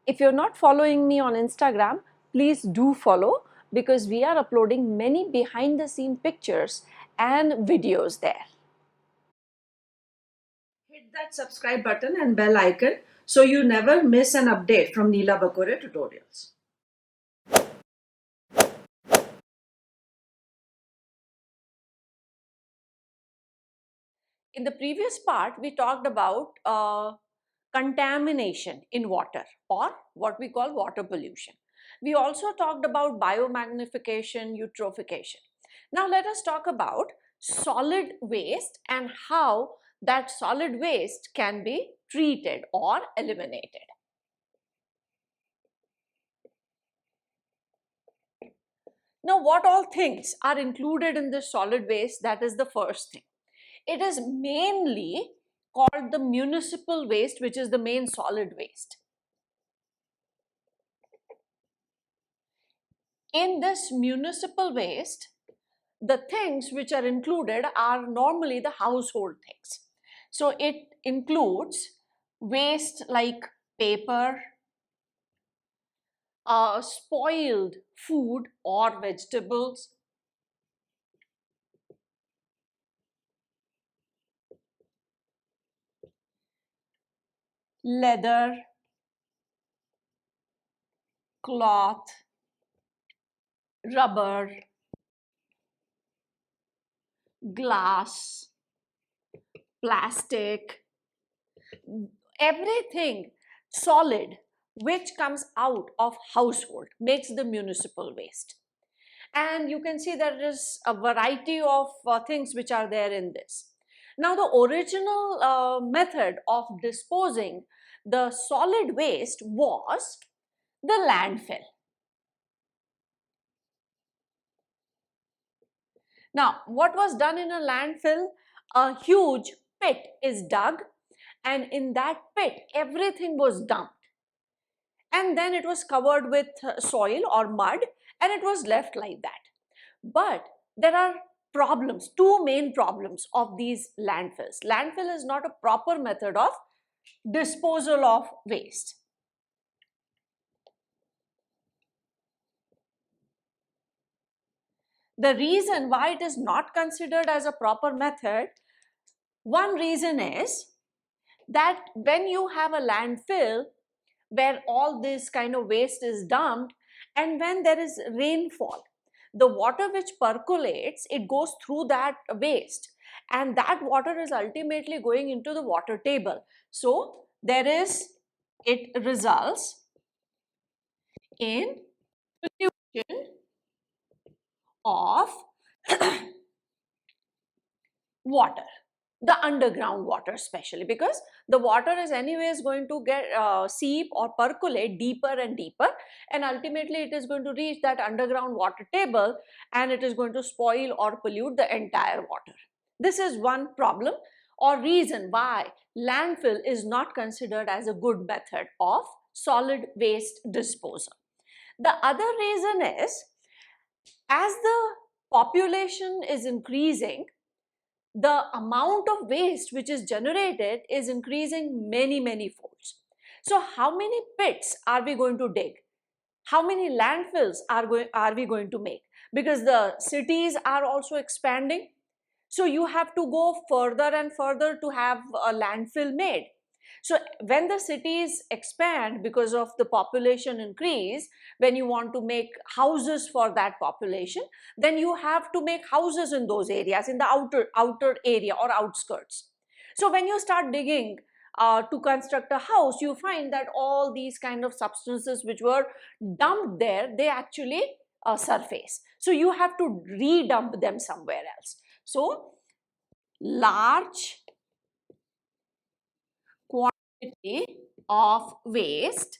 If you're not following me on Instagram, please do follow, because we are uploading many behind the scene pictures and videos there. Hit that subscribe button and bell icon so you never miss an update from Neela Bakure Tutorials. In the previous part, we talked about contamination in water, or what we call water pollution. We also talked about biomagnification, eutrophication. Now let us talk about solid waste and how that solid waste can be treated or eliminated. Now, what all things are included in this solid waste? That is the first thing. It is mainly called the municipal waste, which is the main solid waste. In this municipal waste, the things which are included are normally the household things. So it includes waste like paper, spoiled food or vegetables, leather, cloth, rubber, glass, plastic, everything solid which comes out of household makes the municipal waste. And you can see there is a variety of things which are there in this. Now, the original method of disposing the solid waste was the landfill. Now, what was done in a landfill? A huge pit is dug, and in that pit, everything was dumped. And then it was covered with soil or mud, and it was left like that. But there are problems, two main problems of these landfills. Landfill is not a proper method of disposal of waste. The reason why it is not considered as a proper method, one reason is that when you have a landfill where all this kind of waste is dumped, and when there is rainfall, the water which percolates, it goes through that waste, and that water is ultimately going into the water table. So it results in pollution of water, the underground water especially, because the water is anyways going to get seep or percolate deeper and deeper, and ultimately it is going to reach that underground water table, and it is going to spoil or pollute the entire water. This is one problem or reason why landfill is not considered as a good method of solid waste disposal. The other reason is, as the population is increasing, the amount of waste which is generated is increasing many folds. So how many pits are we going to dig? How many landfills are we going to make? Because the cities are also expanding, so you have to go further and further to have a landfill made. So when the cities expand because of the population increase, when you want to make houses for that population, then you have to make houses in those areas, in the outer area or outskirts. So when you start digging to construct a house, you find that all these kind of substances which were dumped there, they actually surface. So you have to redump them somewhere else. So large quantity of waste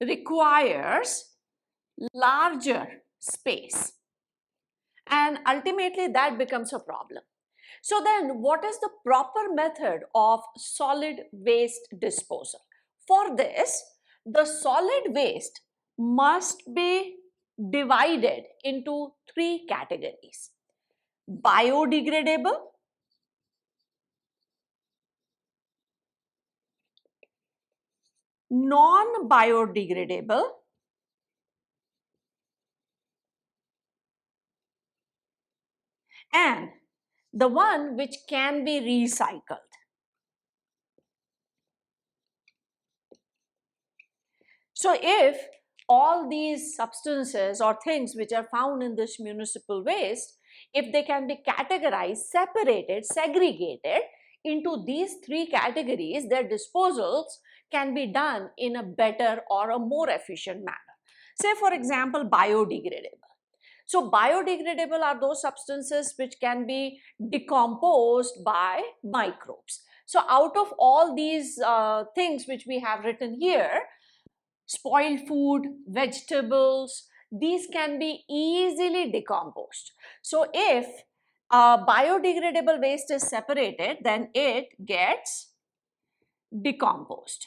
requires larger space, and ultimately that becomes a problem. So then, what is the proper method of solid waste disposal? For this, the solid waste must be divided into three categories: biodegradable, non-biodegradable and the one which can be recycled. So if all these substances or things which are found in this municipal waste, if they can be categorized, separated, segregated into these three categories, their disposals can be done in a better or a more efficient manner. Say for example, biodegradable. So biodegradable are those substances which can be decomposed by microbes. So out of all these things which we have written here, spoiled food, vegetables, these can be easily decomposed. So if biodegradable waste is separated, then it gets decomposed.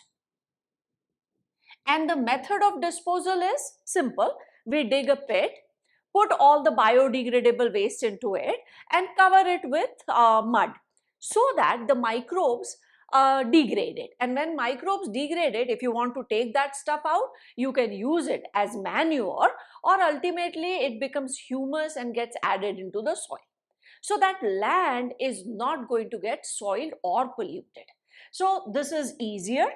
And the method of disposal is simple. We dig a pit, put all the biodegradable waste into it and cover it with mud so that the microbes degrade it. And when microbes degrade it, if you want to take that stuff out, you can use it as manure, or ultimately it becomes humus and gets added into the soil. So that land is not going to get soiled or polluted. So this is easier.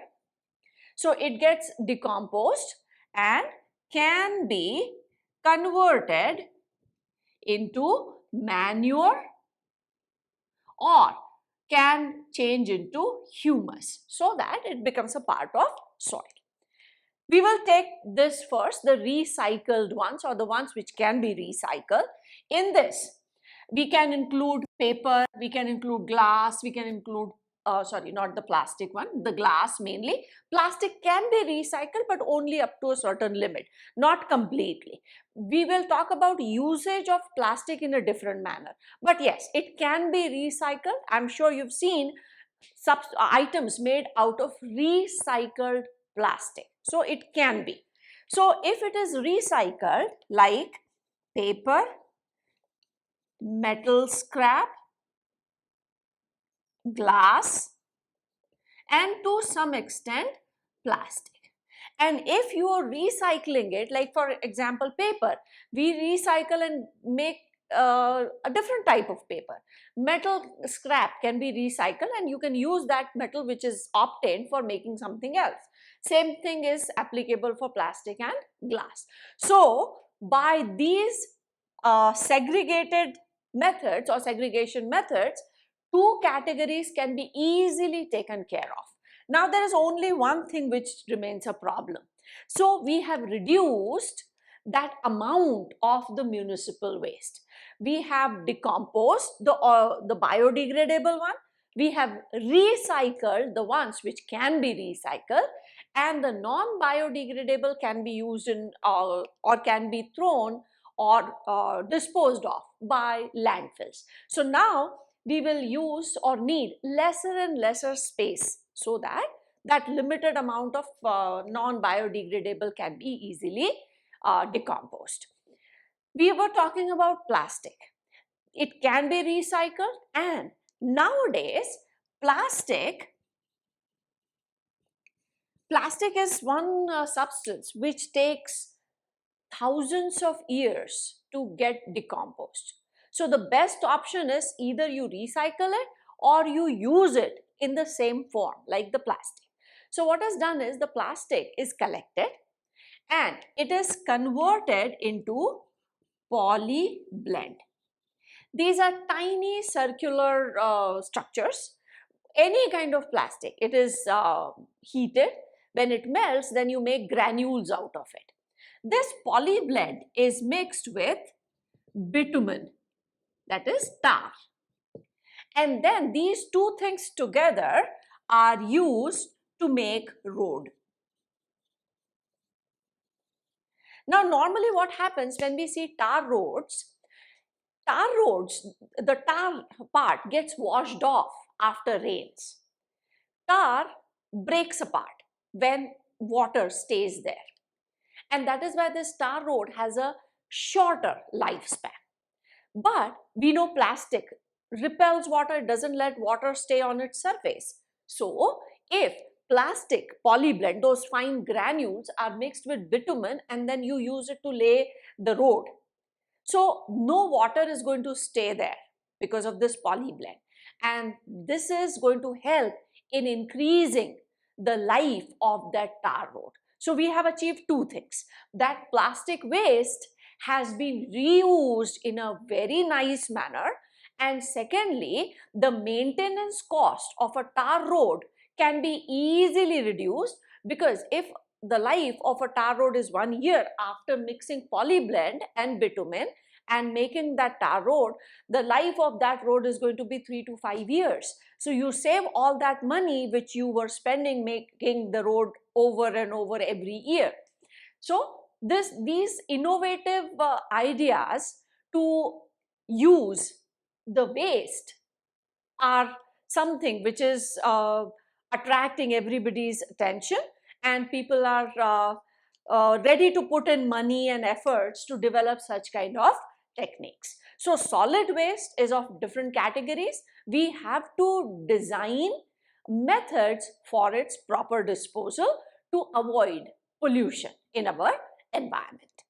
So it gets decomposed and can be converted into manure or can change into humus so that it becomes a part of soil. We will take this first, the recycled ones or the ones which can be recycled. In this, we can include paper, we can include glass, we can include sorry, not the plastic one, the glass mainly. Plastic can be recycled but only up to a certain limit, not completely. We will talk about usage of plastic in a different manner. But yes, it can be recycled. I'm sure you've seen items made out of recycled plastic. So it can be. So if it is recycled like paper, metal scrap, glass, and to some extent plastic. And if you are recycling it, like for example paper, we recycle and make a different type of paper. Metal scrap can be recycled and you can use that metal which is obtained for making something else. Same thing is applicable for plastic and glass. So by these segregated methods or segregation methods, two categories can be easily taken care of. Now there is only one thing which remains a problem. So we have reduced that amount of the municipal waste. We have decomposed the biodegradable one. We have recycled the ones which can be recycled, and the non-biodegradable can be used in or can be thrown or disposed of by landfills. So now we will use or need lesser and lesser space so that that limited amount of non-biodegradable can be easily decomposed. We were talking about plastic. It can be recycled, and nowadays plastic is one substance which takes thousands of years to get decomposed. So the best option is either you recycle it or you use it in the same form like the plastic. So what is done is the plastic is collected and it is converted into polyblend. These are tiny circular structures. Any kind of plastic, it is heated. When it melts, then you make granules out of it. This polyblend is mixed with bitumen, that is tar. And then these two things together are used to make road. Now normally what happens when we see tar roads, the tar part gets washed off after rains. Tar breaks apart when water stays there. And that is why this tar road has a shorter lifespan. But we know plastic repels water, it doesn't let water stay on its surface. So if plastic polyblend, those fine granules are mixed with bitumen and then you use it to lay the road. So no water is going to stay there because of this polyblend, and this is going to help in increasing the life of that tar road. So we have achieved two things: that plastic waste has been reused in a very nice manner, and secondly, the maintenance cost of a tar road can be easily reduced, because if the life of a tar road is 1 year, after mixing polyblend and bitumen and making that tar road, the life of that road is going to be 3 to 5 years. So you save all that money which you were spending making the road over and over every year. So these innovative ideas to use the waste are something which is attracting everybody's attention, and people are ready to put in money and efforts to develop such kind of techniques. So solid waste is of different categories. We have to design methods for its proper disposal to avoid pollution in our environment.